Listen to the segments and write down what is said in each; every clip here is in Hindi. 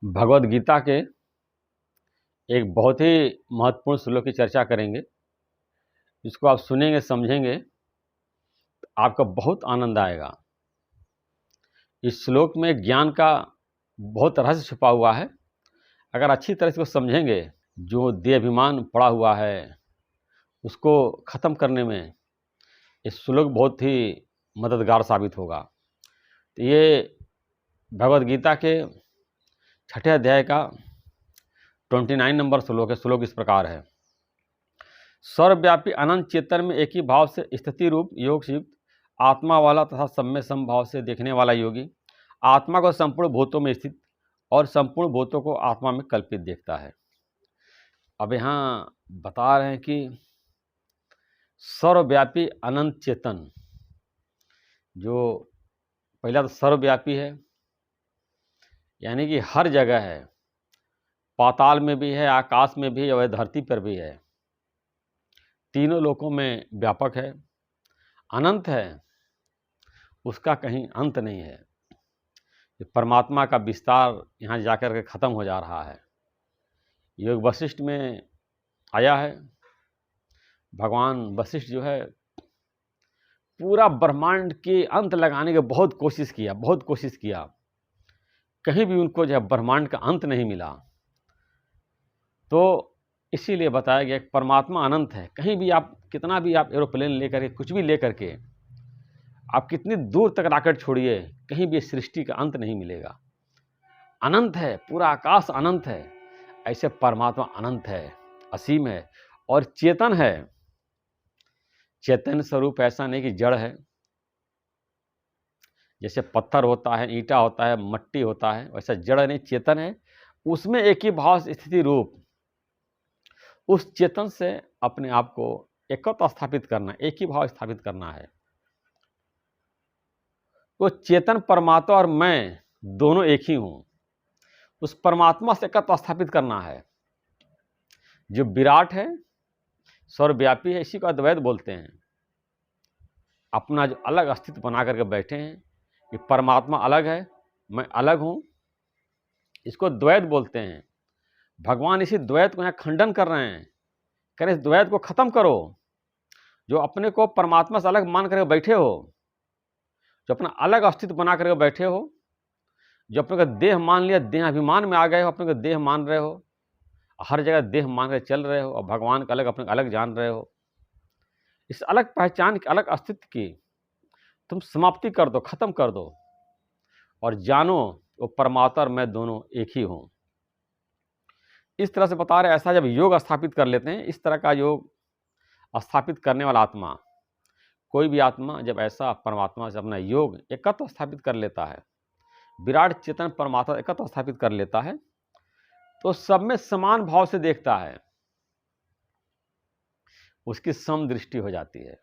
भगवद गीता के एक बहुत ही महत्वपूर्ण श्लोक की चर्चा करेंगे। इसको आप सुनेंगे, समझेंगे तो आपका बहुत आनंद आएगा। इस श्लोक में ज्ञान का बहुत रहस्य छुपा हुआ है। अगर अच्छी तरह से इसको समझेंगे, जो देहाभिमान पड़ा हुआ है उसको ख़त्म करने में इस श्लोक बहुत ही मददगार साबित होगा। तो ये भगवद गीता के 6ठे अध्याय का 29 नंबर श्लोक है। श्लोक इस प्रकार है। सर्वव्यापी अनंत चेतन में एक ही भाव से स्थिति रूप योग से युक्त आत्मा वाला तथा सम्य समभाव से देखने वाला योगी आत्मा को संपूर्ण भूतों में स्थित और संपूर्ण भूतों को आत्मा में कल्पित देखता है। अब यहाँ बता रहे हैं कि सर्वव्यापी अनंत चेतन, जो पहला तो सर्वव्यापी है, यानी कि हर जगह है। पाताल में भी है, आकाश में भी है और धरती पर भी है। तीनों लोकों में व्यापक है, अनंत है, उसका कहीं अंत नहीं है। परमात्मा का विस्तार यहाँ जाकर के ख़त्म हो जा रहा है। योग वशिष्ठ में आया है। भगवान वशिष्ठ जो है पूरा ब्रह्मांड के अंत लगाने की बहुत कोशिश किया, कहीं भी उनको जो है ब्रह्मांड का अंत नहीं मिला। तो इसीलिए बताया गया कि परमात्मा अनंत है। कहीं भी आप कितना भी आप एरोप्लेन लेकर के, कुछ भी लेकर के आप कितनी दूर तक रॉकेट छोड़िए, कहीं भी सृष्टि का अंत नहीं मिलेगा। अनंत है, पूरा आकाश अनंत है। ऐसे परमात्मा अनंत है, असीम है और चेतन है। चैतन्य स्वरूप ऐसा नहीं कि जड़ है। जैसे पत्थर होता है, ईंटा होता है, मट्टी होता है, वैसा जड़ नहीं, चेतन है। उसमें एक ही भाव स्थिति रूप उस चेतन से अपने आप को एकत्व स्थापित करना, एक ही भाव स्थापित करना है। वो चेतन परमात्मा और मैं दोनों एक ही हूं। उस परमात्मा से एकत्व स्थापित करना है। जो विराट है, सर्वव्यापी है, इसी को अद्वैत बोलते हैं। अपना जो अलग अस्तित्व बना करके बैठे हैं कि परमात्मा अलग है, मैं अलग हूं, इसको द्वैत बोलते हैं। भगवान इसी द्वैत को यहाँ खंडन कर रहे हैं। कह रहे इस द्वैत को खत्म करो। जो अपने को परमात्मा से अलग मान करके बैठे हो, जो अपना अलग अस्तित्व बना करके बैठे हो, जो अपने को देह मान लिया, देह अभिमान में आ गए हो, अपने को देह मान रहे हो, हर जगह देह मान कर चल रहे हो और भगवान का अलग अपने को अलग जान रहे हो। इस अलग पहचान की, अलग अस्तित्व की तुम समाप्ति कर दो, खत्म कर दो और जानो वो परमात्मा और मैं दोनों एक ही हूं। इस तरह से बता रहे। ऐसा जब योग स्थापित कर लेते हैं, इस तरह का योग स्थापित करने वाला आत्मा, कोई भी आत्मा जब ऐसा परमात्मा से अपना योग एकत्व स्थापित कर लेता है, विराट चेतन परमात्मा एकत्व स्थापित कर लेता है, तो सब में समान भाव से देखता है। उसकी सम दृष्टि हो जाती है।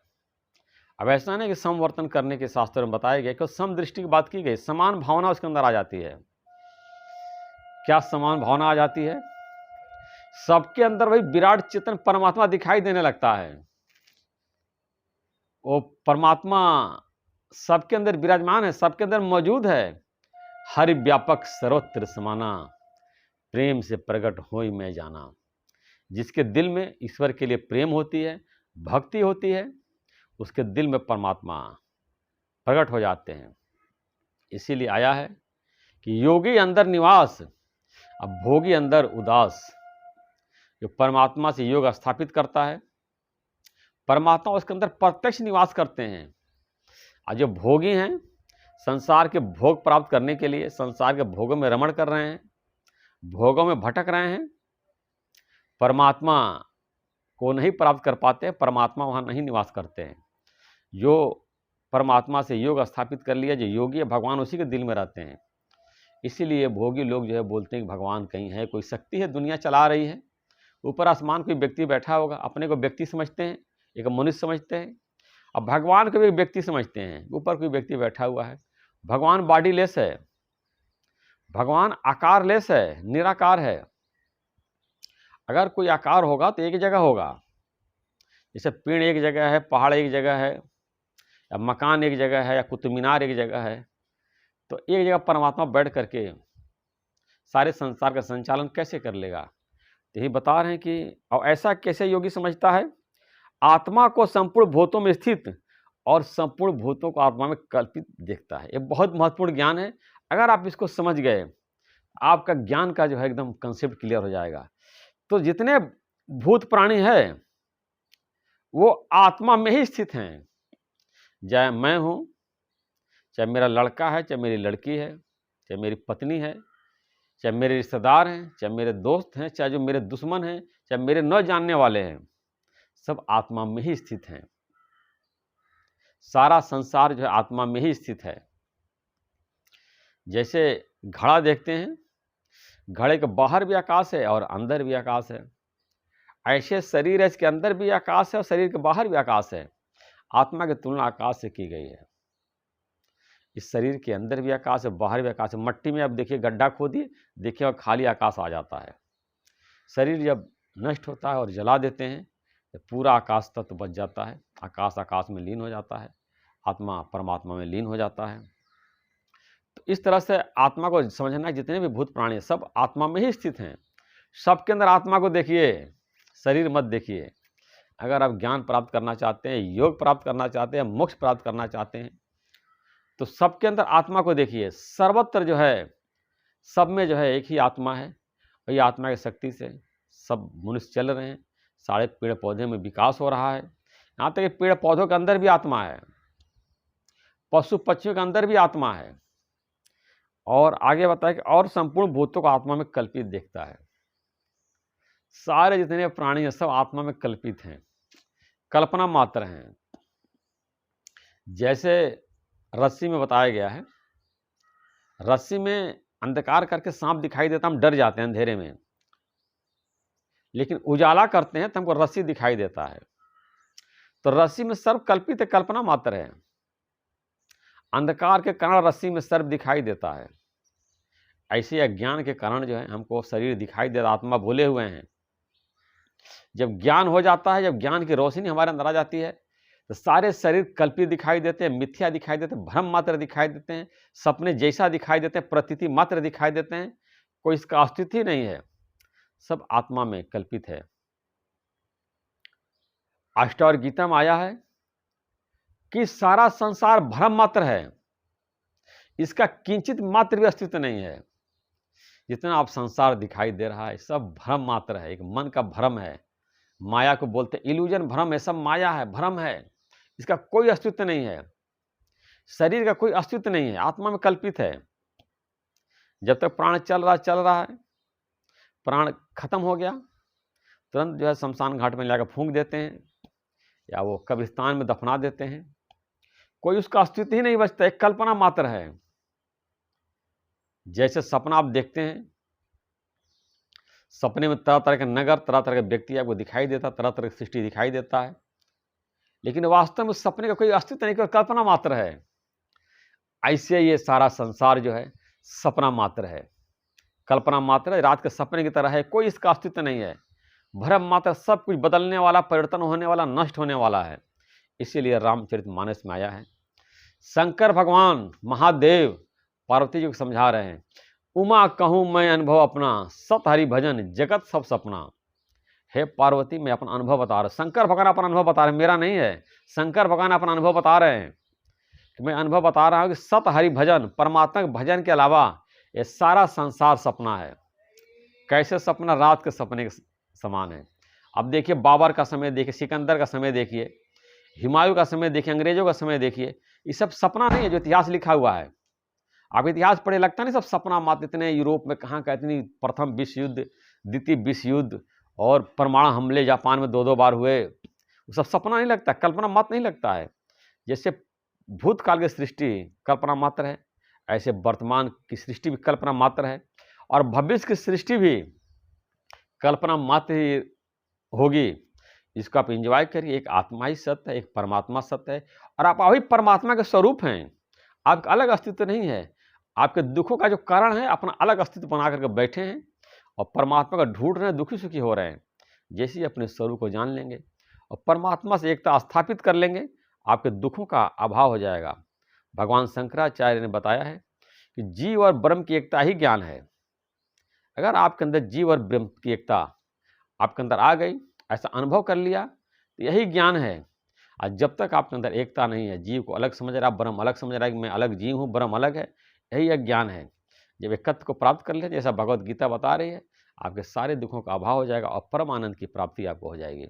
अब ऐसा नहीं कि समवर्तन करने के शास्त्र में बताया गया कि सम दृष्टि की बात की गई, समान भावना उसके अंदर आ जाती है। क्या समान भावना आ जाती है? सबके अंदर वही विराट चेतन परमात्मा दिखाई देने लगता है। वो परमात्मा सबके अंदर विराजमान है, सबके अंदर मौजूद है। हरि व्यापक सर्वत्र समाना, प्रेम से प्रकट होई मैं जाना। जिसके दिल में ईश्वर के लिए प्रेम होती है, भक्ति होती है, उसके दिल में परमात्मा प्रकट हो जाते हैं। इसीलिए आया है कि योगी अंदर निवास, अब भोगी अंदर उदास। जो परमात्मा से योग स्थापित करता है, परमात्मा उसके अंदर प्रत्यक्ष निवास करते हैं। और जो भोगी हैं, संसार के भोग प्राप्त करने के लिए संसार के भोगों में रमण कर रहे हैं, भोगों में भटक रहे हैं, परमात्मा को नहीं प्राप्त कर पाते, परमात्मा वहाँ नहीं निवास करते हैं। जो परमात्मा से योग स्थापित कर लिया, जो योगी है, भगवान उसी के दिल में रहते हैं। इसीलिए भोगी लोग जो है बोलते हैं कि भगवान कहीं है, कोई शक्ति है, दुनिया चला रही है। ऊपर आसमान कोई व्यक्ति बैठा होगा, अपने को व्यक्ति समझते हैं, एक मनुष्य समझते हैं। अब भगवान को भी व्यक्ति समझते हैं, ऊपर कोई व्यक्ति बैठा हुआ है। भगवान बॉडी लेस है, भगवान आकार लेस है, निराकार है। अगर कोई आकार होगा तो एक जगह होगा। जैसे पेड़ एक जगह है, पहाड़ एक जगह है, या मकान एक जगह है, या कुतुब मीनार एक जगह है, तो एक जगह परमात्मा बैठ करके सारे संसार का संचालन कैसे कर लेगा? तो यही बता रहे हैं कि और ऐसा कैसे योगी समझता है? आत्मा को संपूर्ण भूतों में स्थित और संपूर्ण भूतों को आत्मा में कल्पित देखता है। ये बहुत महत्वपूर्ण ज्ञान है। अगर आप इसको समझ गए, आपका ज्ञान का जो है एकदम कंसेप्ट क्लियर हो जाएगा। तो जितने भूत प्राणी है वो आत्मा में ही स्थित हैं। चाहे मैं हूँ, चाहे मेरा लड़का है, चाहे मेरी लड़की है, चाहे मेरी पत्नी है, चाहे मेरे रिश्तेदार हैं, चाहे मेरे दोस्त हैं, चाहे जो मेरे दुश्मन हैं, चाहे मेरे न जानने वाले हैं, सब आत्मा में ही स्थित हैं। सारा संसार जो है आत्मा में ही स्थित है। जैसे घड़ा देखते हैं, घड़े के बाहर भी आकाश है और अंदर भी आकाश है। ऐसे शरीर है, इसके अंदर भी आकाश है और शरीर के बाहर भी आकाश है। आत्मा की तुलना आकाश से की गई है। इस शरीर के अंदर भी आकाश है, बाहर भी आकाश है। मट्टी में आप देखिए, गड्ढा खोदिए, देखिए और खाली आकाश आ जाता है। शरीर जब नष्ट होता है और जला देते हैं तो पूरा आकाश तत्व बच जाता है। आकाश आकाश में लीन हो जाता है, आत्मा परमात्मा में लीन हो जाता है। तो इस तरह से आत्मा को समझना है। जितने भी भूत प्राणी सब आत्मा में ही स्थित हैं। सबके अंदर आत्मा को देखिए, शरीर मत देखिए। अगर आप ज्ञान प्राप्त करना चाहते हैं, योग प्राप्त करना चाहते हैं, मोक्ष प्राप्त करना चाहते हैं, तो सबके अंदर आत्मा को देखिए। सर्वत्र जो है, सब में जो है एक ही आत्मा है और ये आत्मा की शक्ति से सब मनुष्य चल रहे हैं। सारे पेड़ पौधे में विकास हो रहा है। यहाँ तक कि पेड़ पौधों के अंदर भी आत्मा है, पशु पक्षियों के अंदर भी आत्मा है। और आगे बताया कि और संपूर्ण भूतों को आत्मा में कल्पित देखता है। सारे जितने प्राणी हैं सब आत्मा में कल्पित हैं, कल्पना मात्र हैं। जैसे रस्सी में बताया गया है, रस्सी में अंधकार करके सांप दिखाई देता, हम डर जाते हैं अंधेरे में, लेकिन उजाला करते हैं तो हमको रस्सी दिखाई देता है। तो रस्सी में सर्प कल्पित है, कल्पना मात्र है। अंधकार के कारण रस्सी में सर्प दिखाई देता है। ऐसे अज्ञान के कारण जो है हमको शरीर दिखाई देता, आत्मा भूले हुए हैं। जब ज्ञान हो जाता है, जब ज्ञान की रोशनी हमारे अंदर आ जाती है, तो सारे शरीर कल्पित दिखाई देते हैं, मिथ्या दिखाई देते हैं, भ्रम मात्र दिखाई देते हैं, सपने जैसा दिखाई देते हैं, प्रतीति मात्र दिखाई देते हैं। कोई इसका अस्तित्व ही नहीं है, सब आत्मा में कल्पित है। अष्टावक्र गीता में आया है कि सारा संसार भ्रम मात्र है, इसका किंचित मात्र भी अस्तित्व नहीं है। जितना आप संसार दिखाई दे रहा है सब भ्रम मात्र है, एक मन का भ्रम है। माया को बोलते हैं इल्यूजन, भ्रम है, सब माया है, भ्रम है। इसका कोई अस्तित्व नहीं है। शरीर का कोई अस्तित्व नहीं है, आत्मा में कल्पित है। जब तक प्राण चल रहा है, प्राण खत्म हो गया तुरंत जो है शमशान घाट में लाकर फूंक देते हैं या वो कब्रिस्तान में दफना देते हैं। कोई उसका अस्तित्व ही नहीं बचता, एक कल्पना मात्र है। जैसे सपना आप देखते हैं, सपने में तरह तरह के नगर, तरह तरह के व्यक्ति आपको दिखाई देता, तरह तरह की सृष्टि दिखाई देता है, लेकिन वास्तव में सपने का कोई अस्तित्व नहीं, कोई कल्पना मात्र है। ऐसे ये सारा संसार जो है सपना मात्र है, कल्पना मात्र है, रात के सपने की तरह है, कोई इसका अस्तित्व नहीं है। भ्रम मात्र, सब कुछ बदलने वाला, परिवर्तन होने वाला, नष्ट होने वाला है। इसीलिए रामचरितमानस में आया है, शंकर भगवान महादेव पार्वती जी को समझा रहे हैं, उमा कहूँ मैं अनुभव अपना, सत हरि भजन जगत सब सपना। हे पार्वती, मैं अपना अनुभव बता रहा हूँ। शंकर भगवान अपना अनुभव बता रहे हैं, मेरा नहीं है। शंकर भगवान अपना अनुभव बता रहे हैं कि मैं अनुभव बता रहा हूँ कि सत हरि भजन, परमात्मा के भजन के अलावा ये सारा संसार सपना है। कैसे सपना? रात के सपने के समान है। अब देखिए बाबर का समय देखिए, सिकंदर का समय देखिए, हुमायूं का समय देखिए, अंग्रेजों का समय देखिए, ये सब सपना नहीं है जो इतिहास लिखा हुआ है। आप इतिहास पढ़े लगता नहीं सब सपना मात्र। इतने यूरोप में कहाँ का, इतनी प्रथम विश्व युद्ध, द्वितीय विश्व युद्ध और परमाणु हमले जापान में 2-2 बार हुए, वो सब सपना नहीं लगता, कल्पना मात्र नहीं लगता है। जैसे भूतकाल की सृष्टि कल्पना मात्र है, ऐसे वर्तमान की सृष्टि भी कल्पना मात्र है और भविष्य की सृष्टि भी कल्पना मात्र ही होगी। इसको आप एंजॉय करिए। एक आत्मा ही सत्य है, एक परमात्मा सत्य है और आप वही परमात्मा के स्वरूप हैं। आपका अलग अस्तित्व नहीं है। आपके दुखों का जो कारण है अपना अलग अस्तित्व बना करके बैठे हैं और परमात्मा का ढूंढ रहे हैं, दुखी सुखी हो रहे हैं। जैसे ही अपने स्वरूप को जान लेंगे और परमात्मा से एकता स्थापित कर लेंगे, आपके दुखों का अभाव हो जाएगा। भगवान शंकराचार्य ने बताया है कि जीव और ब्रह्म की एकता ही ज्ञान है। अगर आपके अंदर जीव और ब्रह्म की एकता आपके अंदर आ गई, ऐसा अनुभव कर लिया, तो यही ज्ञान है। और जब तक आपके अंदर एकता नहीं है, जीव को अलग समझ रहा है, ब्रह्म अलग समझ रहा है कि मैं अलग जीव हूँ, ब्रह्म अलग है, यही एक ज्ञान है। जब एकत्व को प्राप्त कर लें, जैसा भगवत गीता बता रही है, आपके सारे दुखों का अभाव हो जाएगा और परम आनंद की प्राप्ति आपको हो जाएगी।